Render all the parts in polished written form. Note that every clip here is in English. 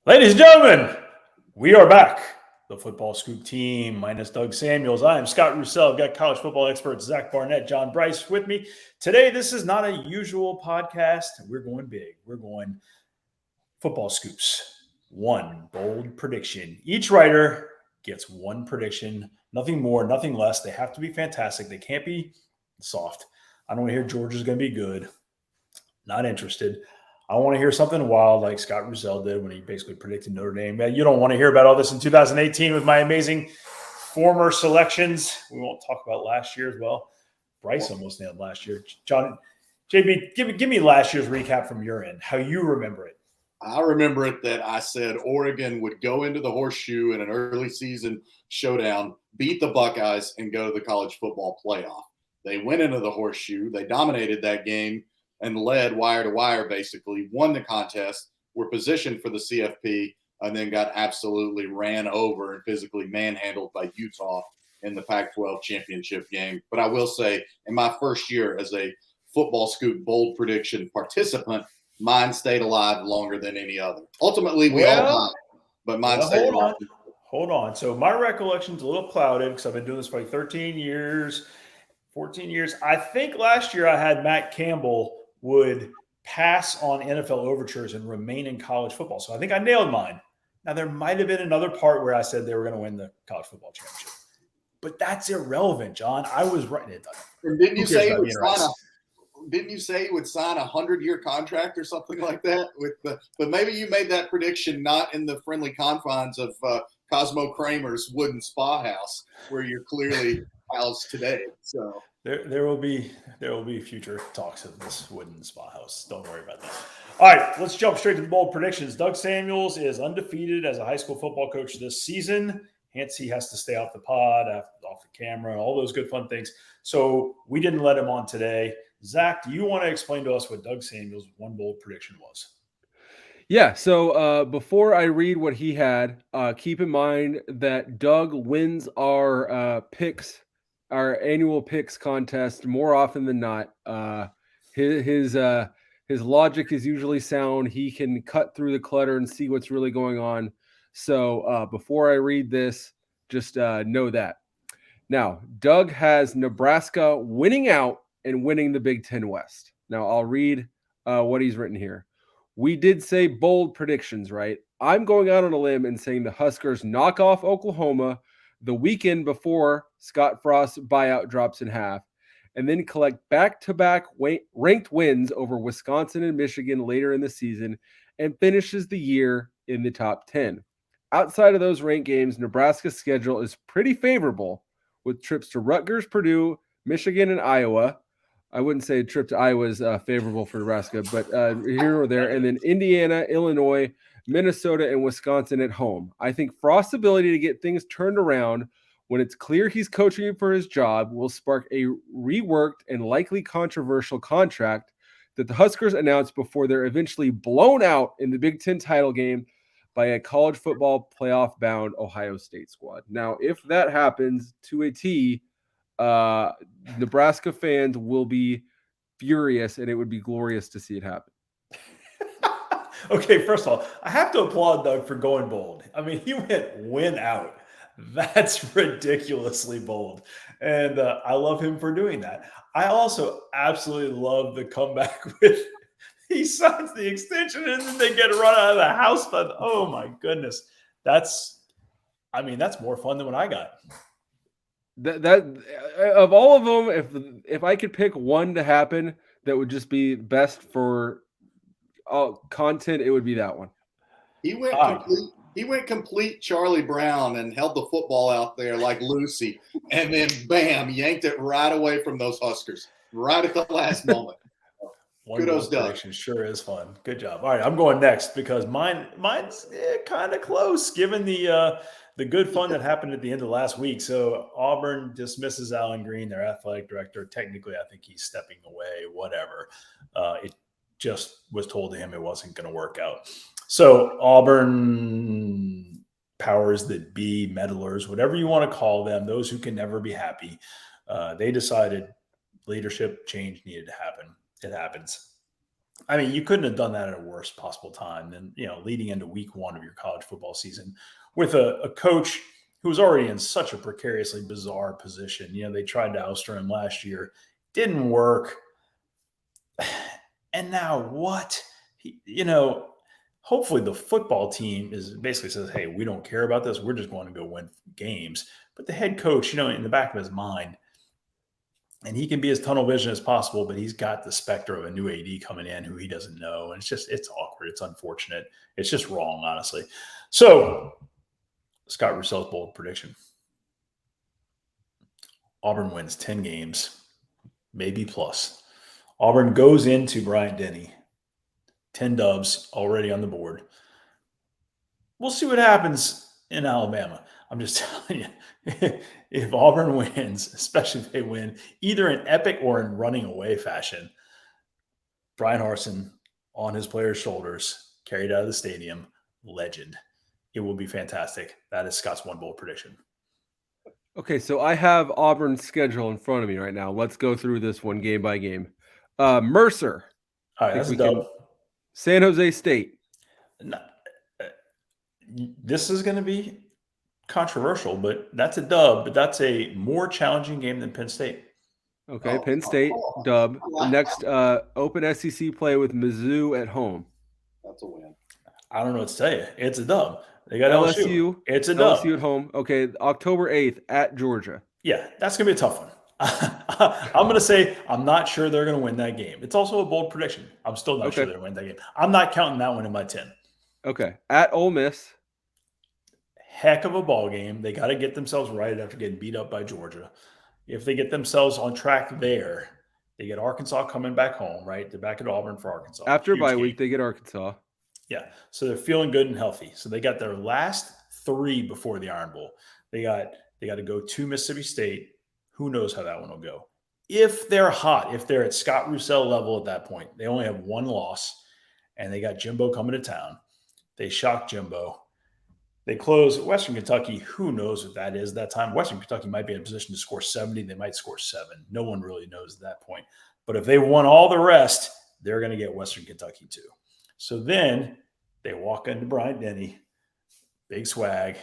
Ladies and gentlemen, we are back. The Football Scoop team minus Doug Samuels. I am Scott Roussel. I've got college football experts Zach Barnett, John Bryce with me. Today, this is not a usual podcast. We're going big. We're going Football Scoops. One bold prediction. Each writer gets one prediction. Nothing more, nothing less. They have to be fantastic. They can't be soft. I don't want to hear Georgia's going to be good. Not interested. I want to hear something wild like Scott Roussel did when he basically predicted Notre Dame. Man, you don't want to hear about all this in 2018 with my amazing former selections. We won't talk about last year as well. Bryce almost nailed last year. John, JB, give me last year's recap from your end, how you remember it. I remember it that I said Oregon would go into the horseshoe in an early season showdown, beat the Buckeyes, and go to the college football playoff. They went into the horseshoe. They dominated that game and led wire to wire, basically, won the contest, were positioned for the CFP, and then got absolutely ran over and physically manhandled by Utah in the Pac-12 championship game. But I will say, in my first year as a Football Scoop bold prediction participant, mine stayed alive longer than any other. Ultimately, we all died, but mine stayed alive. Hold on. So my recollection's a little clouded because I've been doing this for like 13 years, 14 years. I think last year I had Matt Campbell would pass on NFL overtures and remain in college football. So I think I nailed mine. Now, there might have been another part where I said they were going to win the college football championship. But that's irrelevant, John. I was right. And didn't you say he would sign a 100-year contract or something like that? But maybe you made that prediction not in the friendly confines of Cosmo Kramer's wooden spa house, where you're clearly housed today. So there will be future talks of this wooden spa house. Don't worry about that. All right, let's jump straight to the bold predictions. Doug Samuels is undefeated as a high school football coach this season. Hence, he has to stay off the pod, off the camera, all those good fun things. So we didn't let him on today. Zach, do you want to explain to us what Doug Samuels' one bold prediction was? Yeah, so before I read what he had, keep in mind that Doug wins our picks, our annual picks contest more often than not. His logic is usually sound. He can cut through the clutter and see what's really going on. So before I read this, just know that. Now, Doug has Nebraska winning out and winning the Big Ten West. Now, I'll read what he's written here. We did say bold predictions, right? I'm going out on a limb and saying the Huskers knock off Oklahoma the weekend before Scott Frost's buyout drops in half, and then collect back-to-back ranked wins over Wisconsin and Michigan later in the season and finishes the year in the top 10. Outside of those ranked games, Nebraska's schedule is pretty favorable with trips to Rutgers, Purdue, Michigan, and Iowa. I wouldn't say a trip to Iowa is favorable for Nebraska, but here or there. And then Indiana, Illinois, Minnesota, and Wisconsin at home. I think Frost's ability to get things turned around when it's clear he's coaching for his job will spark a reworked and likely controversial contract that the Huskers announced before they're eventually blown out in the Big Ten title game by a college football playoff-bound Ohio State squad. Now, if that happens to a T, Nebraska fans will be furious, and it would be glorious to see it happen. Okay, first of all, I have to applaud Doug for going bold. I mean, he win out. That's ridiculously bold. And I love him for doing that. I also absolutely love the comeback with he signs the extension and then they get run out of the house. But oh my goodness. That's more fun than what I got. That of all of them, if I could pick one to happen that would just be best for content, it would be that one. He went complete Charlie Brown and held the football out there like Lucy, and then bam, yanked it right away from those Huskers right at the last moment. Kudos, Doug. Sure is fun. Good job. All right, I'm going next because mine's kind of close given the good fun that happened at the end of last week. So Auburn dismisses Alan Green, their athletic director. Technically, I think he's stepping away, whatever. It just was told to him it wasn't going to work out. So Auburn powers that be, meddlers, whatever you want to call them, those who can never be happy, they decided leadership change needed to happen. It happens. I mean, you couldn't have done that at a worse possible time than, leading into week 1 of your college football season with a coach who was already in such a precariously bizarre position. They tried to ouster him last year, didn't work. And now what? Hopefully the football team is basically says, hey, we don't care about this. We're just going to go win games. But the head coach, in the back of his mind, and he can be as tunnel vision as possible, but he's got the specter of a new AD coming in who he doesn't know. And it's awkward. It's unfortunate. It's just wrong, honestly. So, Scott Russell's bold prediction. Auburn wins 10 games, maybe plus. Auburn goes into Bryant-Denny, 10 dubs already on the board. We'll see what happens in Alabama. I'm just telling you, if Auburn wins, especially if they win either in epic or in running away fashion, Brian Harsin on his players' shoulders, carried out of the stadium, legend. It will be fantastic. That is Scott's one bold prediction. Okay, so I have Auburn's schedule in front of me right now. Let's go through this one game by game. Mercer. All right, that's a dub. San Jose State. No, this is going to be controversial, but that's a dub. But that's a more challenging game than Penn State. Okay, Penn State, dub. Next, open SEC play with Mizzou at home. That's a win. I don't know what to tell you. It's a dub. They got LSU. It's a dub. LSU at home. Okay, October 8th at Georgia. Yeah, that's going to be a tough one. I'm going to say I'm not sure they're going to win that game. It's also a bold prediction. I'm still not sure they're going to win that game. I'm not counting that one in my 10. Okay, at Ole Miss. Heck of a ball game. They got to get themselves right after getting beat up by Georgia. If they get themselves on track there, they get Arkansas coming back home, right? They're back at Auburn for Arkansas. After bye week, they get Arkansas. Yeah, so they're feeling good and healthy. So they got their last 3 before the Iron Bowl. They got to go to Mississippi State. Who knows how that one will go? If they're hot, if they're at Scott Russell level at that point, they only have 1 loss, and they got Jimbo coming to town. They shock Jimbo. They close Western Kentucky. Who knows what that is at that time? Western Kentucky might be in a position to score 70. They might score 7. No one really knows at that point. But if they won all the rest, they're going to get Western Kentucky too. So then they walk into Bryant-Denny, big swag,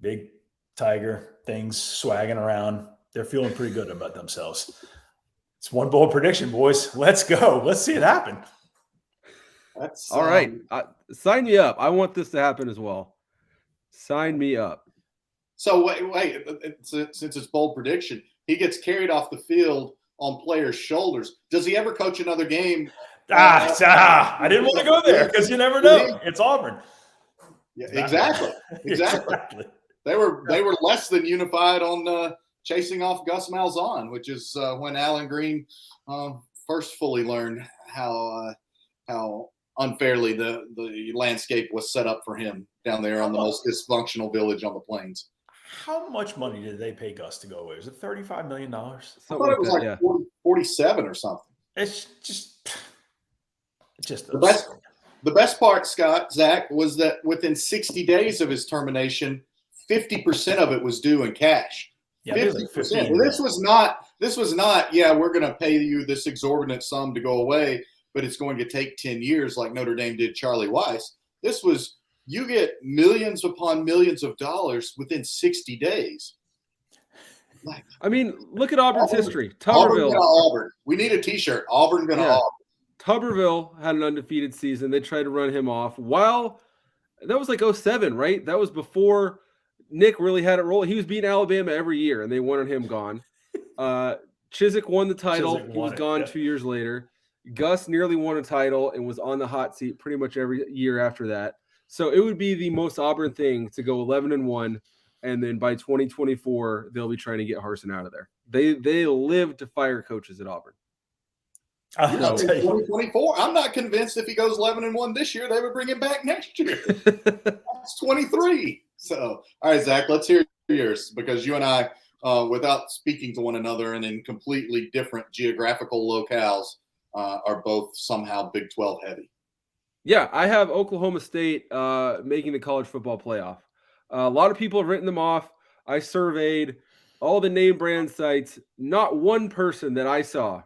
big tiger, things swagging around. They're feeling pretty good about themselves. It's one bold prediction, boys. Let's go. Let's see it happen. That's all right. Sign me up. I want this to happen as well. Sign me up. So wait. Since it's bold prediction, he gets carried off the field on players' shoulders. Does he ever coach another game? I didn't want to go there because you never know. It's Auburn. Yeah, exactly. They were less than unified on chasing off Gus Malzahn, which is when Alan Green first fully learned how unfairly the landscape was set up for him down there on the most dysfunctional village on the plains. How much money did they pay Gus to go away? Was it $35 million? I thought it was like 47 or something. It's just the best part, Zach, was that within 60 days of his termination, 50% of it was due in cash. Yeah, 50%. Well, this was not, we're going to pay you this exorbitant sum to go away, but it's going to take 10 years like Notre Dame did Charlie Weiss. This was, you get millions upon millions of dollars within 60 days. I mean, look at Auburn's history. Tuberville. Auburn. We need a T-shirt. Auburn gonna Auburn. Tuberville had an undefeated season. They tried to run him off. That was like 07, right? That was before Nick really had it roll. He was beating Alabama every year, and they wanted him gone. Chizik won the title. He was gone 2 years later. Gus nearly won a title and was on the hot seat pretty much every year after that. So it would be the most Auburn thing to go 11-1, and then by 2024 they'll be trying to get Harsin out of there. They live to fire coaches at Auburn. 2024. I'm not convinced if he goes 11-1 this year, they would bring him back next year. That's 23. So, all right, Zach, let's hear yours because you and I, without speaking to one another and in completely different geographical locales, are both somehow Big 12 heavy. Yeah, I have Oklahoma State making the college football playoff. A lot of people have written them off. I surveyed all the name brand sites. Not one person that I saw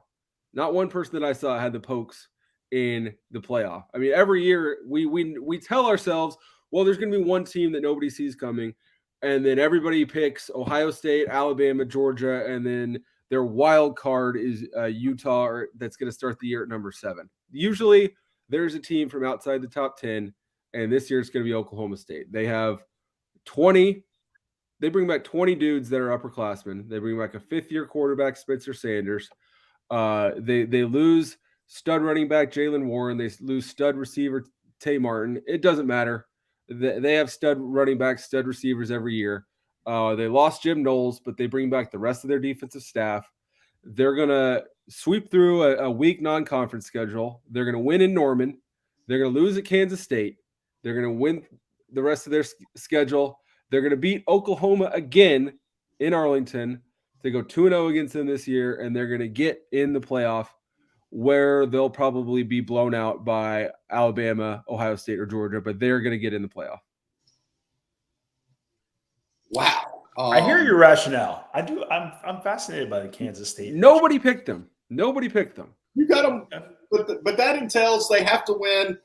had the Pokes in the playoff. I mean, every year we tell ourselves, well, there's going to be one team that nobody sees coming, and then everybody picks Ohio State, Alabama, Georgia, and then their wild card is Utah, that's going to start the year at number 7. Usually, there's a team from outside the top 10, and this year it's going to be Oklahoma State. They have 20. They bring back 20 dudes that are upperclassmen. They bring back a 5th-year quarterback, Spencer Sanders. They lose stud running back Jalen Warren. They lose stud receiver Tay Martin. It doesn't matter. They have stud running backs, stud receivers every year. They lost Jim Knowles, but they bring back the rest of their defensive staff. They're going to sweep through a weak non-conference schedule. They're going to win in Norman. They're going to lose at Kansas State. They're going to win the rest of their schedule. They're going to beat Oklahoma again in Arlington. They go 2-0 against them this year, and they're going to get in the playoff where they'll probably be blown out by Alabama, Ohio State, or Georgia, but they're going to get in the playoff. Wow. I hear your rationale. I do. I'm fascinated by the Kansas State. Nobody picked them. You got them, but that entails they have to win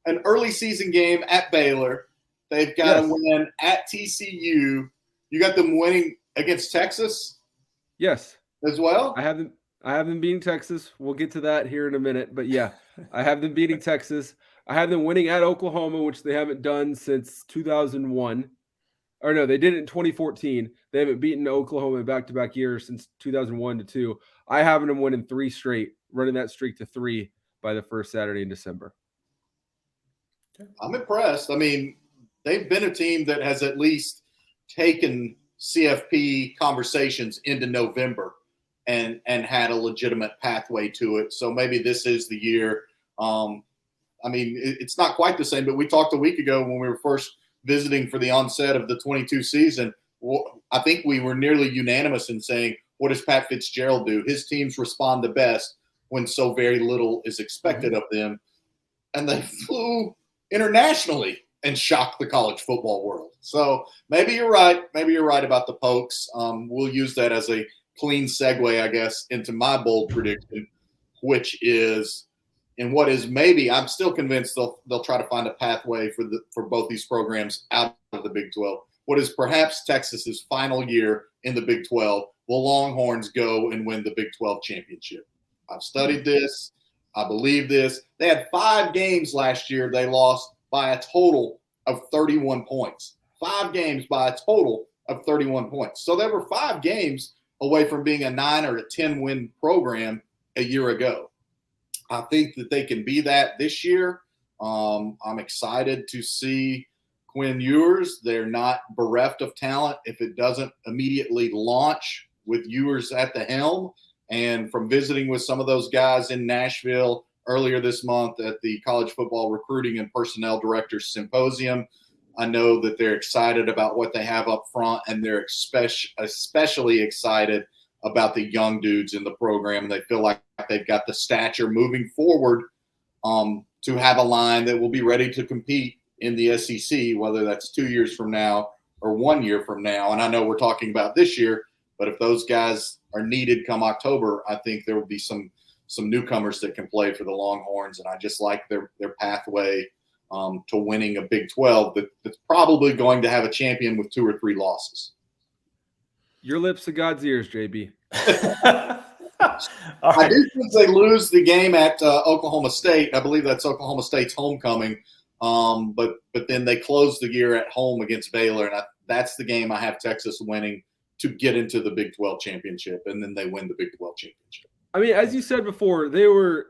an early season game at Baylor. They've got to win at TCU. You got them winning against Texas? Yes. As well? I have them beating Texas. We'll get to that here in a minute. But yeah, I have them beating Texas. I have them winning at Oklahoma, which they haven't done since 2001. Or no, they did it in 2014. They haven't beaten Oklahoma in back-to-back years since 2001 to 2. I have them winning 3 straight, running that streak to 3 by the first Saturday in December. I'm impressed. I mean, they've been a team that has at least taken CFP conversations into November and had a legitimate pathway to it. So maybe this is the year. I mean, it's not quite the same, but we talked a week ago when we were first visiting for the onset of the 22 season. I think we were nearly unanimous in saying, what does Pat Fitzgerald do? His teams respond the best when so very little is expected of them. And they flew internationally and shocked the college football world. So maybe you're right. Maybe you're right about the Pokes. We'll use that as a clean segue, I guess, into my bold prediction, which is in what is maybe, I'm still convinced they'll try to find a pathway for both these programs out of the Big 12. What is perhaps Texas's final year in the Big 12, will Longhorns go and win the Big 12 championship? I've studied this. I believe this. They had 5 games last year they lost by a total of 31 points. 5 games by a total of 31 points. So they were 5 games away from being a 9 or a 10-win program a year ago. I think that they can be that this year. I'm excited to see Quinn Ewers. They're not bereft of talent if it doesn't immediately launch with Ewers at the helm. And from visiting with some of those guys in Nashville earlier this month at the College Football Recruiting and Personnel Directors Symposium, I know that they're excited about what they have up front, and they're especially excited about the young dudes in the program. They feel like they've got the stature moving forward to have a line that will be ready to compete in the SEC, whether that's 2 years from now or 1 year from now. And I know we're talking about this year, but if those guys are needed come October, I think there will be some newcomers that can play for the Longhorns. And I just like their pathway to winning a Big 12 that's probably going to have a champion with 2 or 3 losses. Your lips to God's ears, JB. I do think they lose the game at Oklahoma State. I believe that's Oklahoma State's homecoming. But then they close the year at home against Baylor, and that's the game I have Texas winning to get into the Big 12 championship, and then they win the Big 12 championship. I mean, as you said before, they were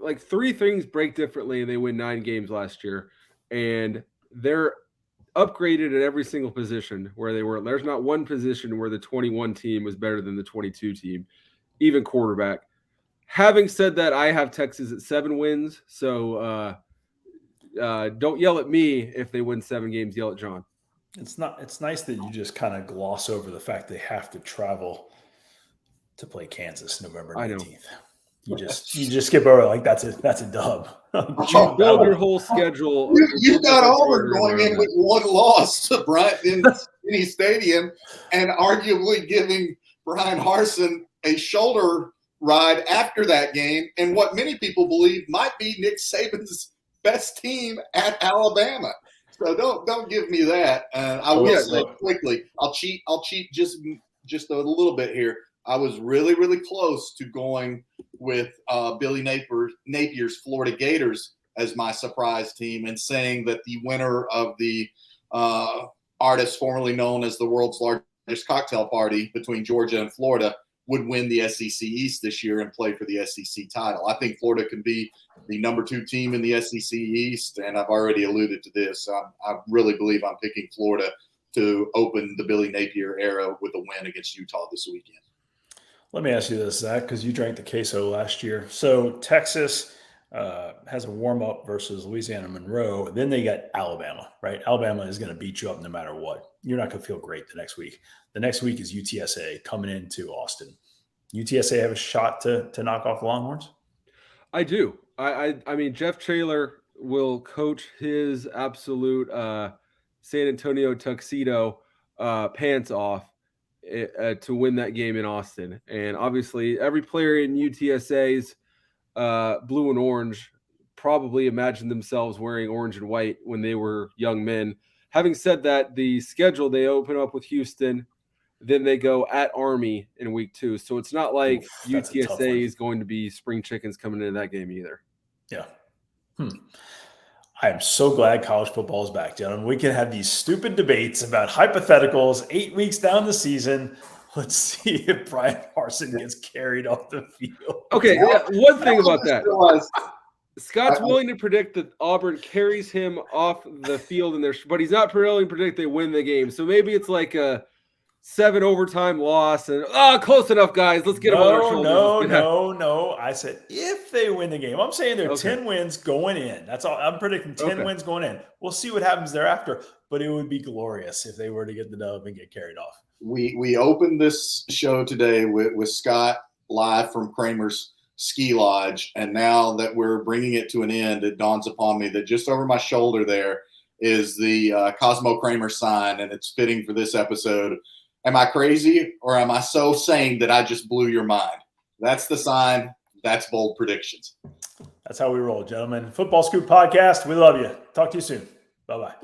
like 3 things break differently, and they win 9 games last year, and they're upgraded at every single position where they were. There's not one position where the 21 team was better than the 22 team, even quarterback. Having said that, I have Texas at 7 wins, so don't yell at me if they win 7 games. Yell at John. It's nice that you just kind of gloss over the fact they have to travel to play Kansas November 19th. You just skip over like that's a dub. You build your whole schedule. You got Auburn going in with 1 loss to Bryant-Denny Stadium, and arguably giving Brian Harsin a shoulder ride after that game and what many people believe might be Nick Saban's best team at Alabama. So don't give me that. I will say quickly, I'll cheat just a little bit here. I was really, really close to going with Billy Napier's Florida Gators as my surprise team and saying that the winner of the artist formerly known as the world's largest cocktail party between Georgia and Florida would win the SEC East this year and play for the SEC title. I think Florida can be the number 2 team in the SEC East, and I've already alluded to this. I really believe I'm picking Florida to open the Billy Napier era with a win against Utah this weekend. Let me ask you this, Zach, because you drank the queso last year. So Texas has a warm-up versus Louisiana Monroe. Then they got Alabama, right? Alabama is going to beat you up no matter what. You're not going to feel great the next week. The next week is UTSA coming into Austin. UTSA have a shot to knock off the Longhorns? I do. I mean, Jeff Traylor will coach his absolute San Antonio tuxedo pants off to win that game in Austin. And obviously, every player in UTSA's blue and orange probably imagined themselves wearing orange and white when they were young men. Having said that, the schedule, they open up with Houston, then they go at Army in week 2. So it's not like UTSA is going to be spring chickens coming into that game either. Yeah. I am so glad college football is back, gentlemen. We can have these stupid debates about hypotheticals 8 weeks down the season. Let's see if Brian Parson gets carried off the field. Okay, one thing about that. Scott's willing to predict that Auburn carries him off the field, but he's not willing to predict they win the game. So maybe it's like a 7 overtime loss, and close enough, guys. Let's get them on our shoulders. No. I said if they win the game. I'm saying they're 10 wins going in. That's all. I'm predicting 10 wins going in. We'll see what happens thereafter, but it would be glorious if they were to get the dub and get carried off. We opened this show today with Scott live from Kramer's Ski Lodge, and now that we're bringing it to an end, it dawns upon me that just over my shoulder there is the Cosmo Kramer sign, and it's fitting for this episode. Am I crazy, or am I so sane that I just blew your mind? That's the sign. That's bold predictions. That's how we roll, gentlemen. Football Scoop Podcast. We love you. Talk to you soon. Bye-bye.